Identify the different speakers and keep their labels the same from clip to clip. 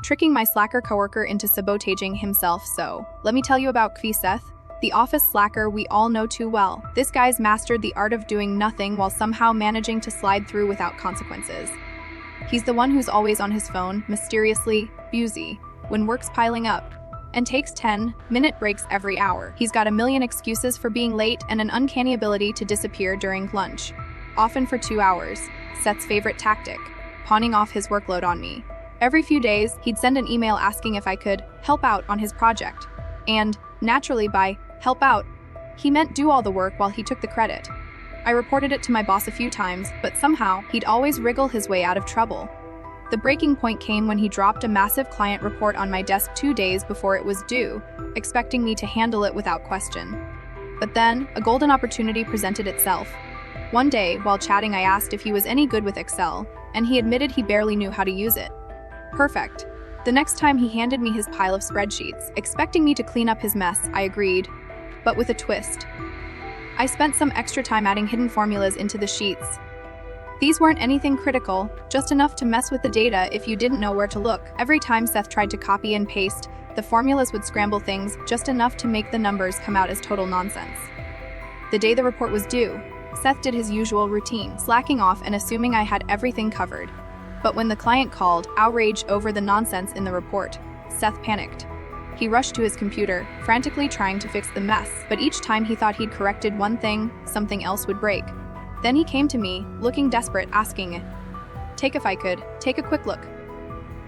Speaker 1: tricking my slacker coworker into sabotaging himself. So, let me tell you about Seth, the office slacker we all know too well. This guy's mastered the art of doing nothing while somehow managing to slide through without consequences. He's the one who's always on his phone, mysteriously busy, when work's piling up, and takes 10-minute breaks every hour. He's got a million excuses for being late and an uncanny ability to disappear during lunch, often for 2 hours. Seth's favorite tactic, pawning off his workload on me. Every few days, he'd send an email asking if I could help out on his project. And, naturally, by help out, he meant do all the work while he took the credit. I reported it to my boss a few times, but somehow, he'd always wriggle his way out of trouble. The breaking point came when he dropped a massive client report on my desk 2 days before it was due, expecting me to handle it without question. But then, a golden opportunity presented itself. One day, while chatting, I asked if he was any good with Excel, and he admitted he barely knew how to use it. Perfect. The next time he handed me his pile of spreadsheets, expecting me to clean up his mess, I agreed, but with a twist. I spent some extra time adding hidden formulas into the sheets. These weren't anything critical, just enough to mess with the data if you didn't know where to look. Every time Seth tried to copy and paste, the formulas would scramble things just enough to make the numbers come out as total nonsense. The day the report was due, Seth did his usual routine, slacking off and assuming I had everything covered. But when the client called, outraged over the nonsense in the report, Seth panicked. He rushed to his computer, frantically trying to fix the mess, but each time he thought he'd corrected one thing, something else would break. Then he came to me, looking desperate, asking, take a quick look.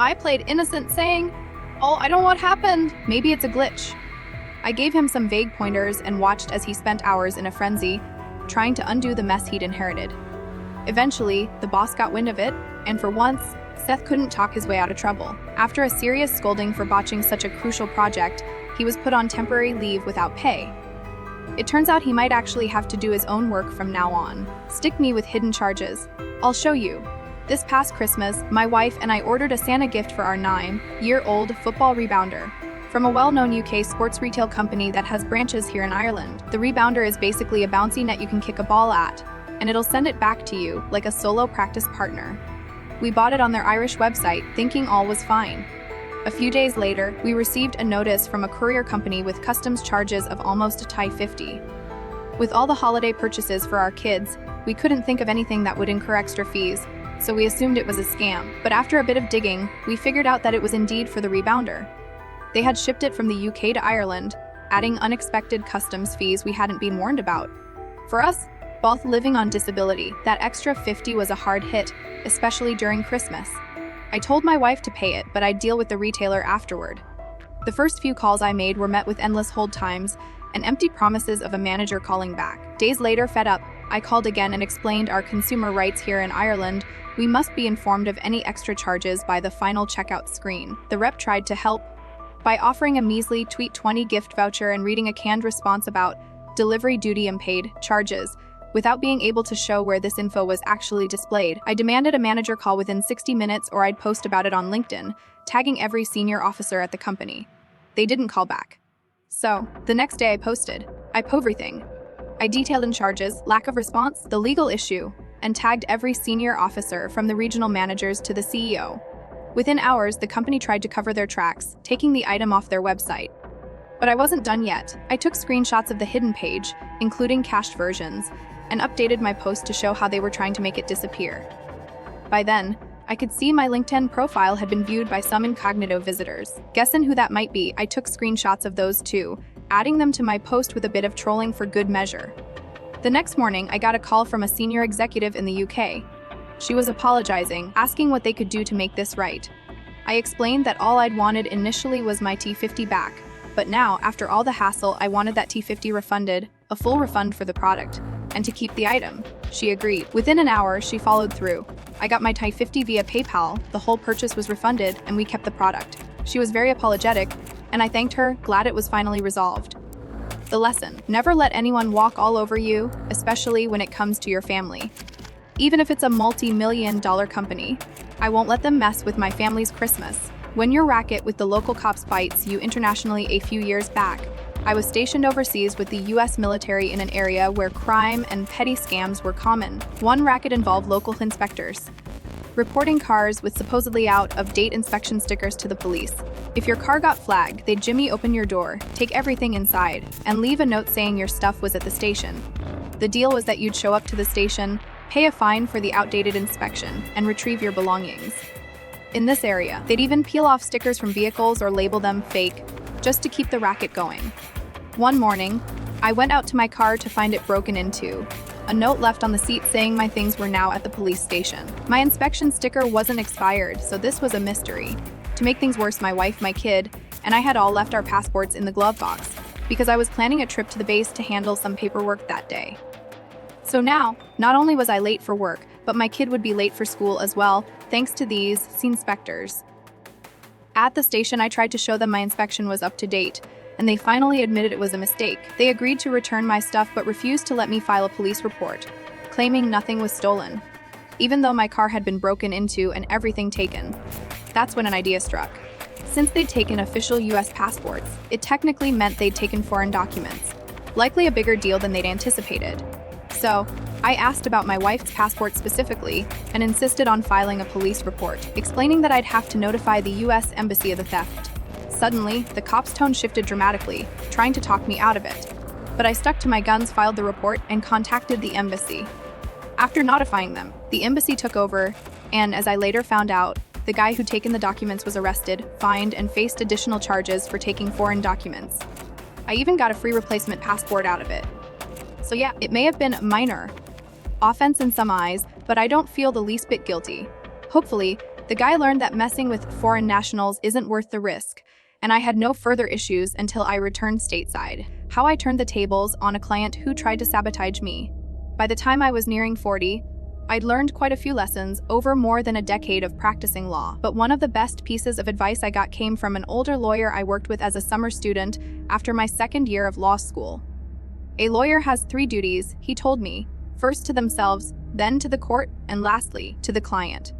Speaker 1: I played innocent, saying, "Oh, I don't know what happened. Maybe it's a glitch." I gave him some vague pointers and watched as he spent hours in a frenzy, trying to undo the mess he'd inherited. Eventually, the boss got wind of it, and for once, Seth couldn't talk his way out of trouble. After a serious scolding for botching such a crucial project, he was put on temporary leave without pay. It turns out he might actually have to do his own work from now on. Stick me with hidden charges. I'll show you. This past Christmas, my wife and I ordered a Santa gift for our 9-year-old football rebounder from a well-known UK sports retail company that has branches here in Ireland. The rebounder is basically a bouncy net you can kick a ball at, and it'll send it back to you like a solo practice partner. We bought it on their Irish website, thinking all was fine. A few days later, we received a notice from a courier company with customs charges of almost $50. With all the holiday purchases for our kids, we couldn't think of anything that would incur extra fees, so we assumed it was a scam. But after a bit of digging, we figured out that it was indeed for the rebounder. They had shipped it from the UK to Ireland, adding unexpected customs fees we hadn't been warned about. For us, both living on disability, that extra $50 was a hard hit, especially during Christmas. I told my wife to pay it, but I'd deal with the retailer afterward. The first few calls I made were met with endless hold times and empty promises of a manager calling back. Days later, fed up, I called again and explained our consumer rights here in Ireland. We must be informed of any extra charges by the final checkout screen. The rep tried to help by offering a measly $20 gift voucher and reading a canned response about delivery duty and paid charges, without being able to show where this info was actually displayed. I demanded a manager call within 60 minutes or I'd post about it on LinkedIn, tagging every senior officer at the company. They didn't call back. So, the next day I posted everything. I detailed in charges, lack of response, the legal issue, and tagged every senior officer from the regional managers to the CEO. Within hours, the company tried to cover their tracks, taking the item off their website. But I wasn't done yet. I took screenshots of the hidden page, including cached versions, and updated my post to show how they were trying to make it disappear. By then, I could see my LinkedIn profile had been viewed by some incognito visitors. Guessing who that might be, I took screenshots of those too, adding them to my post with a bit of trolling for good measure. The next morning, I got a call from a senior executive in the UK. She was apologizing, asking what they could do to make this right. I explained that all I'd wanted initially was my T50 back, but now, after all the hassle, I wanted that T50 refunded, a full refund for the product, and to keep the item. She agreed. Within an hour, she followed through. I got my T50 via PayPal, the whole purchase was refunded, and we kept the product. She was very apologetic, and I thanked her, glad it was finally resolved. The lesson: never let anyone walk all over you, especially when it comes to your family. Even if it's a multi-million-dollar company, I won't let them mess with my family's Christmas. When your racket with the local cops bites you internationally a few years back, I was stationed overseas with the US military in an area where crime and petty scams were common. One racket involved local inspectors. reporting cars with supposedly out-of-date inspection stickers to the police. If your car got flagged, they'd jimmy open your door, take everything inside, and leave a note saying your stuff was at the station. The deal was that you'd show up to the station, pay a fine for the outdated inspection, and retrieve your belongings. In this area, they'd even peel off stickers from vehicles or label them fake, just to keep the racket going. One morning, I went out to my car to find it broken into. A note left on the seat saying my things were now at the police station. My inspection sticker wasn't expired, so this was a mystery. To make things worse, my wife, my kid, and I had all left our passports in the glove box because I was planning a trip to the base to handle some paperwork that day. So now, not only was I late for work, but my kid would be late for school as well, thanks to these inspectors. At the station, I tried to show them my inspection was up to date, and they finally admitted it was a mistake. They agreed to return my stuff but refused to let me file a police report, claiming nothing was stolen, even though my car had been broken into and everything taken. That's when an idea struck. Since they'd taken official US passports, it technically meant they'd taken foreign documents, likely a bigger deal than they'd anticipated. So, I asked about my wife's passport specifically and insisted on filing a police report, explaining that I'd have to notify the US Embassy of the theft. Suddenly, the cop's tone shifted dramatically, trying to talk me out of it. But I stuck to my guns, filed the report, and contacted the embassy. After notifying them, the embassy took over, and as I later found out, the guy who'd taken the documents was arrested, fined, and faced additional charges for taking foreign documents. I even got a free replacement passport out of it. So yeah, it may have been a minor offense in some eyes, but I don't feel the least bit guilty. Hopefully, the guy learned that messing with foreign nationals isn't worth the risk, and I had no further issues until I returned stateside. How I turned the tables on a client who tried to sabotage me. By the time I was nearing 40, I'd learned quite a few lessons over more than a decade of practicing law. But one of the best pieces of advice I got came from an older lawyer I worked with as a summer student after my second year of law school. A lawyer has 3 duties, he told me, first to themselves, then to the court, and lastly, to the client.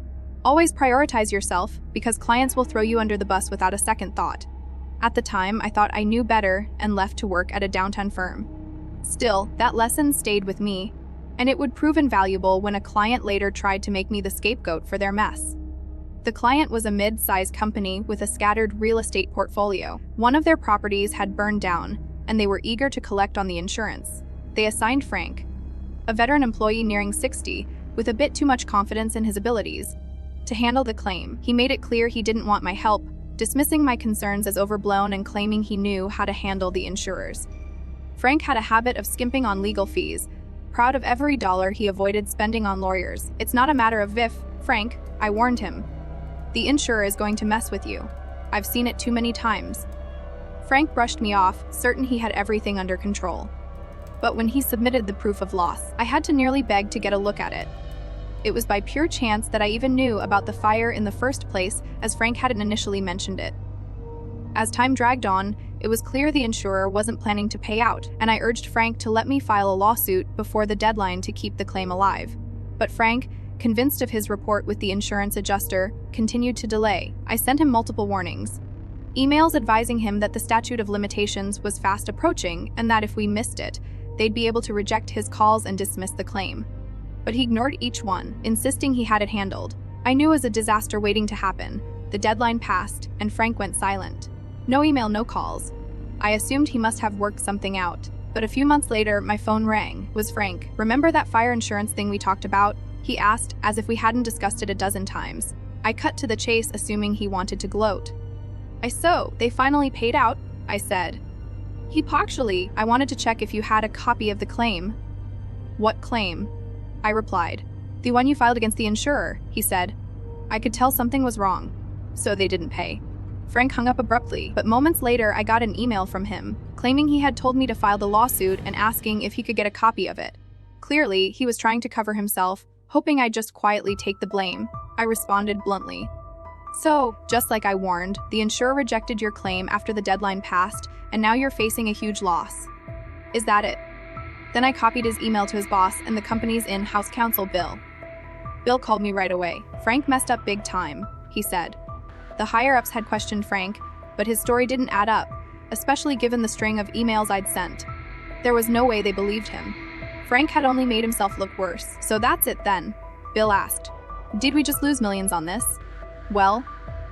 Speaker 1: Always prioritize yourself, because clients will throw you under the bus without a second thought. At the time, I thought I knew better and left to work at a downtown firm. Still, that lesson stayed with me, and it would prove invaluable when a client later tried to make me the scapegoat for their mess. The client was a mid-sized company with a scattered real estate portfolio. One of their properties had burned down, and they were eager to collect on the insurance. They assigned Frank, a veteran employee nearing 60, with a bit too much confidence in his abilities, to handle the claim. He made it clear he didn't want my help, dismissing my concerns as overblown and claiming he knew how to handle the insurers. Frank had a habit of skimping on legal fees, proud of every dollar he avoided spending on lawyers. It's not a matter of if, Frank, I warned him. The insurer is going to mess with you. I've seen it too many times. Frank brushed me off, certain he had everything under control. But when he submitted the proof of loss, I had to nearly beg to get a look at it. It was by pure chance that I even knew about the fire in the first place, as Frank hadn't initially mentioned it. As time dragged on, it was clear the insurer wasn't planning to pay out, and I urged Frank to let me file a lawsuit before the deadline to keep the claim alive. But Frank, convinced of his rapport with the insurance adjuster, continued to delay. I sent him multiple warnings. Emails advising him that the statute of limitations was fast approaching and that if we missed it, they'd be able to reject his calls and dismiss the claim. But he ignored each one, insisting he had it handled. I knew it was a disaster waiting to happen. The deadline passed, and Frank went silent. No email, no calls. I assumed he must have worked something out. But a few months later, my phone rang. It was Frank. "Remember that fire insurance thing we talked about?" he asked, as if we hadn't discussed it a dozen times. I cut to the chase, assuming he wanted to gloat. "So, they finally paid out," I said. "Actually, I wanted to check if you had a copy of the claim." "What claim?" I replied. "The one you filed against the insurer," he said. I could tell something was wrong. So they didn't pay. Frank hung up abruptly, but moments later I got an email from him, claiming he had told me to file the lawsuit and asking if he could get a copy of it. Clearly, he was trying to cover himself, hoping I'd just quietly take the blame. I responded bluntly. "So, just like I warned, the insurer rejected your claim after the deadline passed, and now you're facing a huge loss. Is that it?" Then I copied his email to his boss and the company's in-house counsel, Bill. Bill called me right away. "Frank messed up big time," he said. The higher-ups had questioned Frank, but his story didn't add up, especially given the string of emails I'd sent. There was no way they believed him. Frank had only made himself look worse. "So that's it then?" Bill asked. Did we just lose millions on this? Well,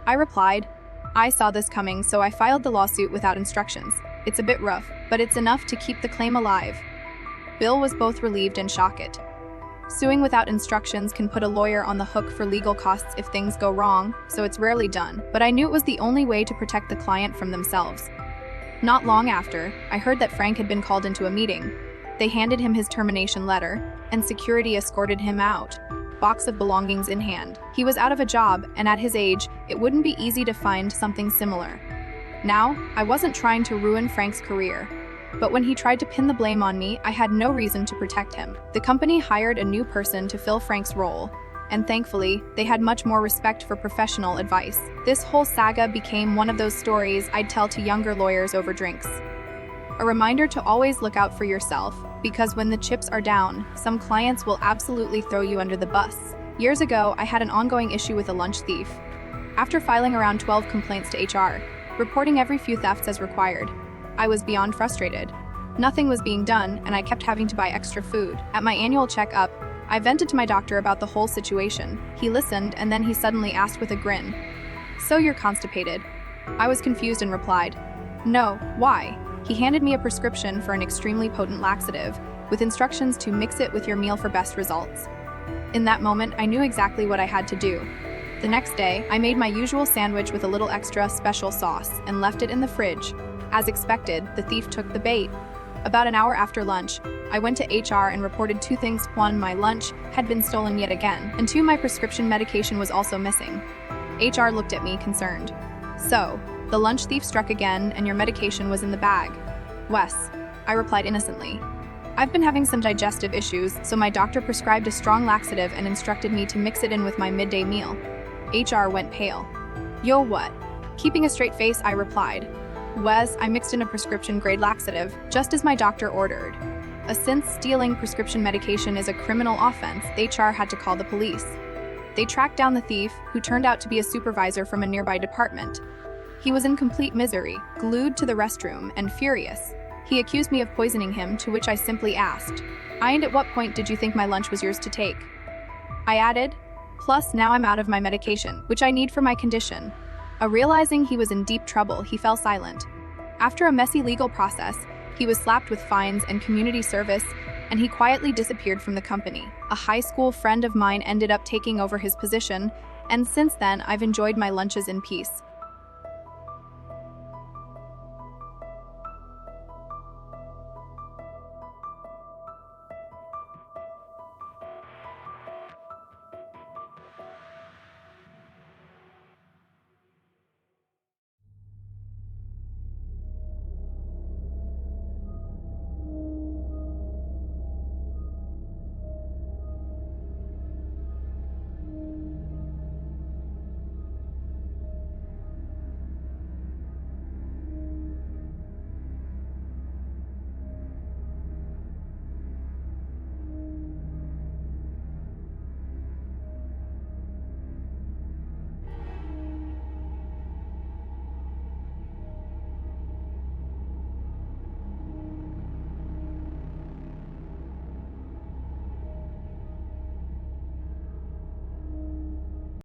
Speaker 1: I replied, I saw this coming, so I filed the lawsuit without instructions. It's a bit rough, but it's enough to keep the claim alive. Bill was both relieved and shocked. Suing without instructions can put a lawyer on the hook for legal costs if things go wrong, so it's rarely done, but I knew it was the only way to protect the client from themselves. Not long after, I heard that Frank had been called into a meeting. They handed him his termination letter, and security escorted him out, box of belongings in hand. He was out of a job, and at his age, it wouldn't be easy to find something similar. Now, I wasn't trying to ruin Frank's career, but when he tried to pin the blame on me, I had no reason to protect him. The company hired a new person to fill Frank's role, and thankfully, they had much more respect for professional advice. This whole saga became one of those stories I'd tell to younger lawyers over drinks. A reminder to always look out for yourself, because when the chips are down, some clients will absolutely throw you under the bus. Years ago, I had an ongoing issue with a lunch thief. After filing around 12 complaints to HR, reporting every few thefts as required, I was beyond frustrated. Nothing was being done, and I kept having to buy extra food. At my annual checkup, I vented to my doctor about the whole situation. He listened, and then he suddenly asked with a grin, "So you're constipated?" I was confused and replied, "No, why?" He handed me a prescription for an extremely potent laxative, with instructions to mix it with your meal for best results. In that moment, I knew exactly what I had to do. The next day, I made my usual sandwich with a little extra special sauce and left it in the fridge. As expected, the thief took the bait. About an hour after lunch, I went to HR and reported two things. One, my lunch had been stolen yet again, and two, my prescription medication was also missing. HR looked at me concerned. "So, the lunch thief struck again and your medication was in the bag." "Wes," I replied innocently. "I've been having some digestive issues, so my doctor prescribed a strong laxative and instructed me to mix it in with my midday meal." HR went pale. "Yo, what?" Keeping a straight face, I replied, "Wes, I mixed in a prescription-grade laxative, just as my doctor ordered." Since stealing prescription medication is a criminal offense, HR had to call the police. They tracked down the thief, who turned out to be a supervisor from a nearby department. He was in complete misery, glued to the restroom, and furious. He accused me of poisoning him, to which I simply asked, "And at what point did you think my lunch was yours to take?" I added, "Plus, now I'm out of my medication, which I need for my condition." Realizing he was in deep trouble, he fell silent. After a messy legal process, he was slapped with fines and community service, and he quietly disappeared from the company. A high school friend of mine ended up taking over his position, and since then, I've enjoyed my lunches in peace.